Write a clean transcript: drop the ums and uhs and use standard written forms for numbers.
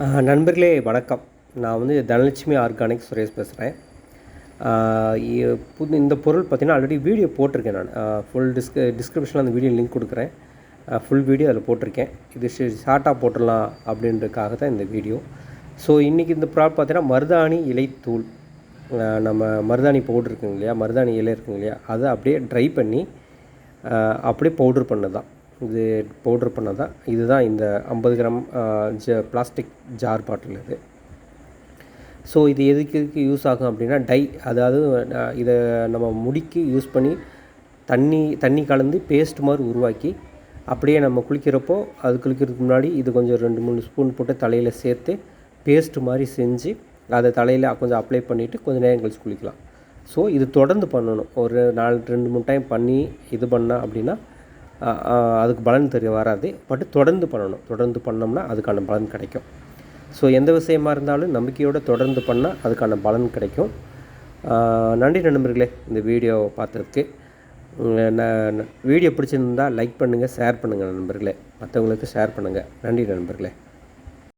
நண்பர்களே வணக்கம். நான் வந்து தனலட்சுமி ஆர்கானிக் சுரேஷ் பேசுகிறேன். இந்த பொருள் பார்த்திங்கன்னா ஆல்ரெடி வீடியோ போட்டிருக்கேன் நான். ஃபுல் டிஸ்கிரிப்ஷனில் அந்த வீடியோ லிங்க் கொடுக்குறேன். ஃபுல் வீடியோ அதில் போட்டிருக்கேன். இது ஷார்ட்டாக போட்டுடலாம் அப்படின்றதுக்காக தான் இந்த வீடியோ. ஸோ இன்றைக்கி இந்த ப்ராடக்ட் பார்த்திங்கன்னா மருதாணி இலைத்தூள். நம்ம மருதாணி பவுட்ரு இருக்குங்க இல்லையா, மருதாணி இலை இருக்குங்க இல்லையா, அதை அப்படியே ட்ரை பண்ணி அப்படியே பவுட்ரு பண்ணது தான். இது பவுட்ரு பண்ணது தான். இதுதான் இந்த 50 கிராம் பிளாஸ்டிக் ஜார் பாட்டில் இது. ஸோ இது எதுக்கு யூஸ் ஆகும் அப்படின்னா அதாவது இதை நம்ம முடிக்கு யூஸ் பண்ணி தண்ணி கலந்து பேஸ்ட் மாதிரி உருவாக்கி அப்படியே நம்ம குளிக்கிறப்போ குளிக்கிறதுக்கு முன்னாடி இது கொஞ்சம் 2-3 ஸ்பூன் போட்டு தலையில் சேர்த்து பேஸ்ட்டு மாதிரி செஞ்சு அதை தலையில் கொஞ்சம் அப்ளை பண்ணிவிட்டு கொஞ்சம் நேரம் கழிச்சு குளிக்கலாம். ஸோ இது தொடர்ந்து பண்ணணும். ஒரு 2-3 டைம் பண்ணி இது பண்ணால் அப்படின்னா அதுக்கு பலன் வராது. பட் தொடர்ந்து பண்ணணும். தொடர்ந்து பண்ணோம்னா அதுக்கான பலன் கிடைக்கும். ஸோ எந்த விஷயமா இருந்தாலும் நம்பிக்கையோடு தொடர்ந்து பண்ணால் அதுக்கான பலன் கிடைக்கும். நன்றி நண்பர்களே, இந்த வீடியோ பார்த்ததுக்கு. வீடியோ பிடிச்சிருந்தால் லைக் பண்ணுங்கள், ஷேர் பண்ணுங்கள் நண்பர்களே. மற்றவங்களுக்கு ஷேர் பண்ணுங்கள். நன்றி நண்பர்களே.